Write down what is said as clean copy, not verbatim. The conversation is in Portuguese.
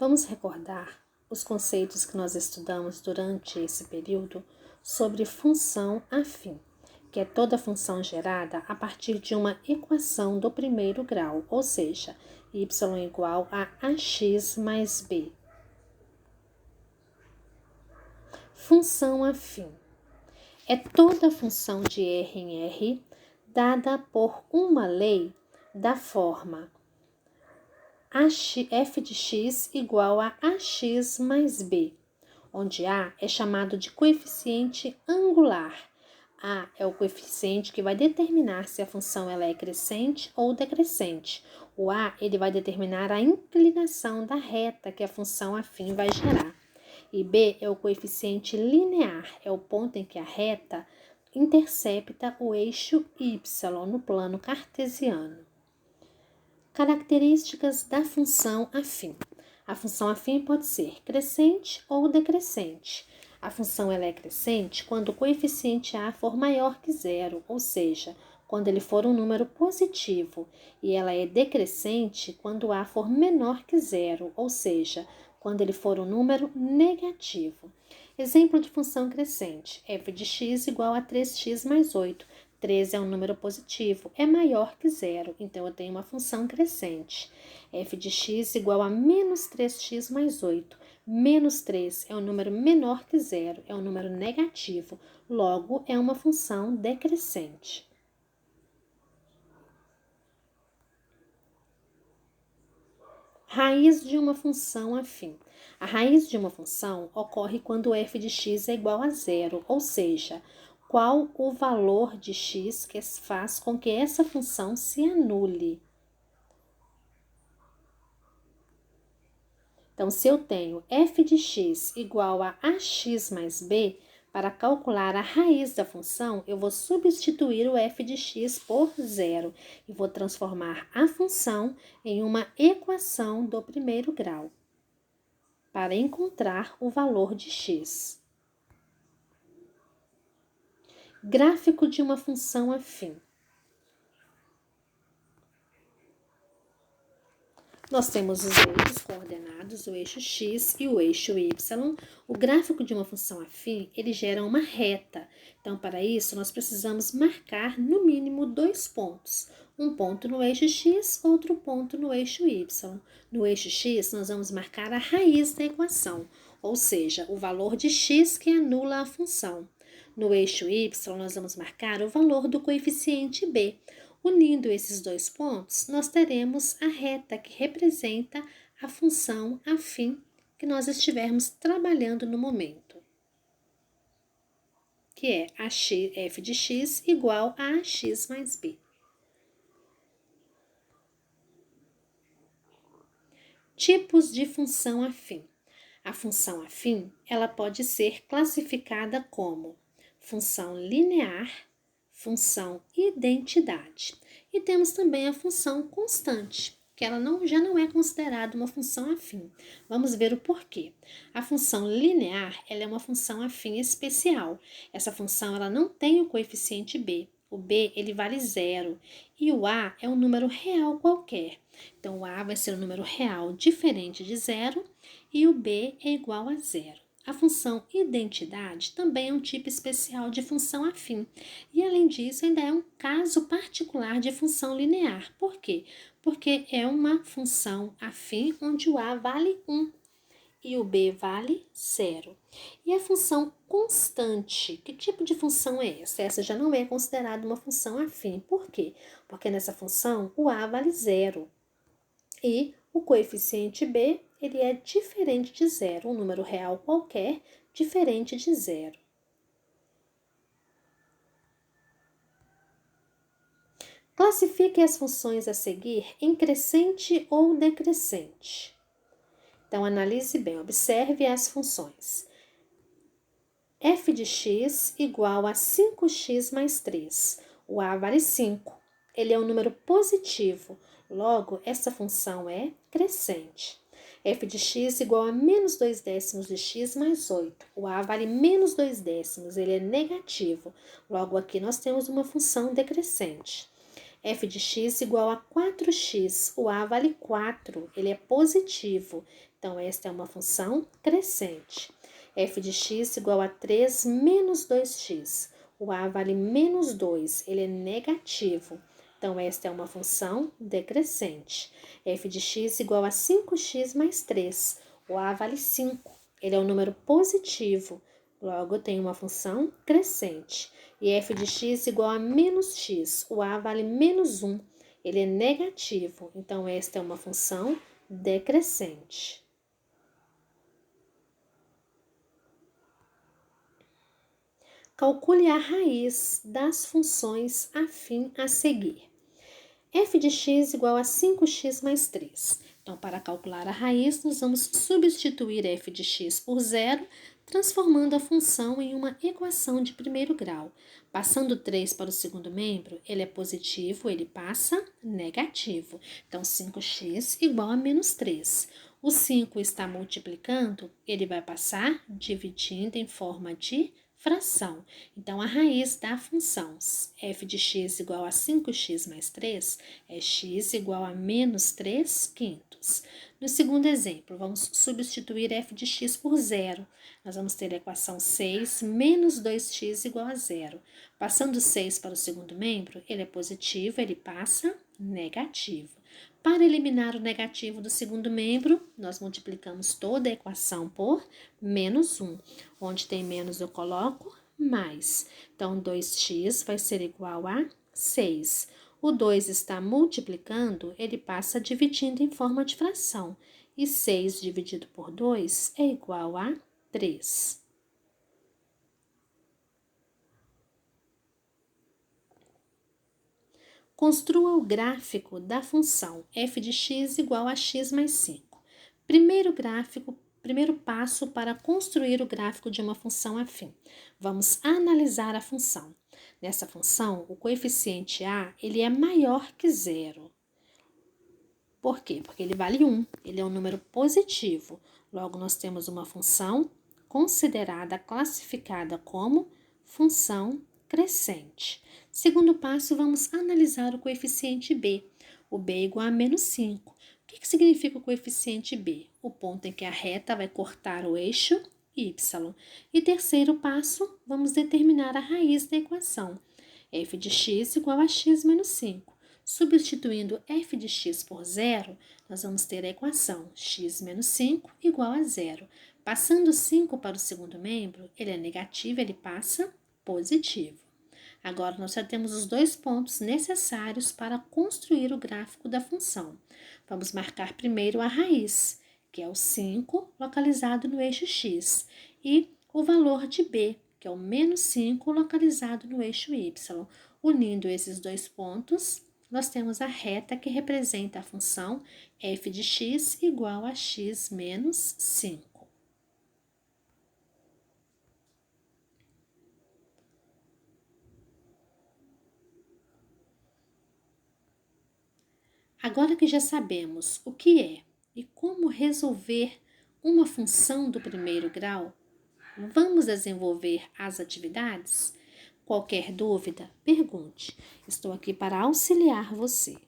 Vamos recordar os conceitos que nós estudamos durante esse período sobre função afim, que é toda função gerada a partir de uma equação do primeiro grau, ou seja, y igual a ax mais b. Função afim é toda função de R em R dada por uma lei da forma f de x igual a ax mais b, onde A é chamado de coeficiente angular. A é o coeficiente que vai determinar se a função ela é crescente ou decrescente. O A ele vai determinar a inclinação da reta que a função afim vai gerar. E B é o coeficiente linear, é o ponto em que a reta intercepta o eixo y no plano cartesiano. Características da função afim. A função afim pode ser crescente ou decrescente. A função ela é crescente quando o coeficiente A for maior que zero, ou seja, quando ele for um número positivo, e ela é decrescente quando A for menor que zero, ou seja, quando ele for um número negativo. Exemplo de função crescente, f de x igual a 3x mais 8. 3 é um número positivo, é maior que zero, então eu tenho uma função crescente. F de x igual a menos 3x mais 8. Menos 3 é um número menor que zero, é um número negativo, logo é uma função decrescente. Raiz de uma função afim. A raiz de uma função ocorre quando f de x é igual a zero, ou seja, qual o valor de x que faz com que essa função se anule. Então, se eu tenho f de x igual a ax mais b, para calcular a raiz da função, eu vou substituir o f de x por zero e vou transformar a função em uma equação do primeiro grau para encontrar o valor de x. Gráfico de uma função afim. Nós temos os eixos coordenados, o eixo x e o eixo y. O gráfico de uma função afim, ele gera uma reta. Então, para isso, nós precisamos marcar no mínimo 2 pontos. Um ponto no eixo x, outro ponto no eixo y. No eixo x, nós vamos marcar a raiz da equação, ou seja, o valor de x que anula a função. No eixo y, nós vamos marcar o valor do coeficiente b. Unindo esses 2 pontos, nós teremos a reta que representa a função afim que nós estivermos trabalhando no momento, que é f de x igual a ax mais b. Tipos de função afim. A função afim, ela pode ser classificada como função linear, função identidade. E temos também a função constante, que ela já não é considerada uma função afim. Vamos ver o porquê. A função linear, ela é uma função afim especial. Essa função ela não tem o coeficiente b. O b ele vale zero e o a é um número real qualquer. Então, o a vai ser um número real diferente de zero e o b é igual a zero. A função identidade também é um tipo especial de função afim. E, além disso, ainda é um caso particular de função linear. Por quê? Porque é uma função afim onde o a vale 1 e o b vale 0. E a função constante, que tipo de função é essa? Essa já não é considerada uma função afim. Por quê? Porque nessa função o a vale 0 e o coeficiente b ele é diferente de zero, um número real qualquer diferente de zero. Classifique as funções a seguir em crescente ou decrescente. Então, analise bem, observe as funções. F de x igual a 5x mais 3. O a vale 5. Ele é um número positivo, logo, essa função é crescente. F de x igual a menos 2 décimos de x mais 8. O a vale menos 2 décimos, ele é negativo. Logo, aqui nós temos uma função decrescente. f de x igual a 4x. O a vale 4, ele é positivo. Então, esta é uma função crescente. F de x igual a 3 menos 2x. O a vale menos 2, ele é negativo. Então, esta é uma função decrescente. F de x igual a 5x mais 3. O a vale 5, ele é um número positivo. Logo, eu tenho uma função crescente. E f de x igual a menos x. O a vale menos 1. Ele é negativo. Então, esta é uma função decrescente. Calcule a raiz das funções afim a seguir. F de x igual a 5x mais 3. Então, para calcular a raiz, nós vamos substituir f de x por zero, transformando a função em uma equação de primeiro grau. Passando 3 para o segundo membro, ele é positivo, ele passa negativo. Então, 5x igual a menos 3. O 5 está multiplicando, ele vai passar dividindo em forma de fração. Então, a raiz da função f de x igual a 5x mais 3 é x igual a menos 3 quintos. No segundo exemplo, vamos substituir f de x por zero. Nós vamos ter a equação 6 menos 2x igual a zero. Passando 6 para o segundo membro, ele é positivo, ele passa negativo. Para eliminar o negativo do segundo membro, nós multiplicamos toda a equação por menos 1. Onde tem menos eu coloco mais. Então, 2x vai ser igual a 6. O 2 está multiplicando, ele passa dividindo em forma de fração. E 6 dividido por 2 é igual a 3. Construa o gráfico da função f de x igual a x mais 5. Primeiro passo para construir o gráfico de uma função afim. Vamos analisar a função. Nessa função, o coeficiente a ele é maior que zero. Por quê? Porque ele vale 1, ele é um número positivo. Logo, nós temos uma função classificada como função crescente. Segundo passo, vamos analisar o coeficiente b. O b é igual a menos 5. O que significa o coeficiente b? O ponto em que a reta vai cortar o eixo y. E terceiro passo, vamos determinar a raiz da equação. F de x igual a x menos 5. Substituindo f de x por zero, nós vamos ter a equação x menos 5 igual a zero. Passando 5 para o segundo membro, ele é negativo, ele passa positivo. Agora, nós já temos os dois pontos necessários para construir o gráfico da função. Vamos marcar primeiro a raiz, que é o 5, localizado no eixo x, e o valor de b, que é o menos 5, localizado no eixo y. Unindo esses dois pontos, nós temos a reta que representa a função f de x igual a x menos 5. Agora que já sabemos o que é e como resolver uma função do primeiro grau, vamos desenvolver as atividades? Qualquer dúvida, pergunte. Estou aqui para auxiliar você.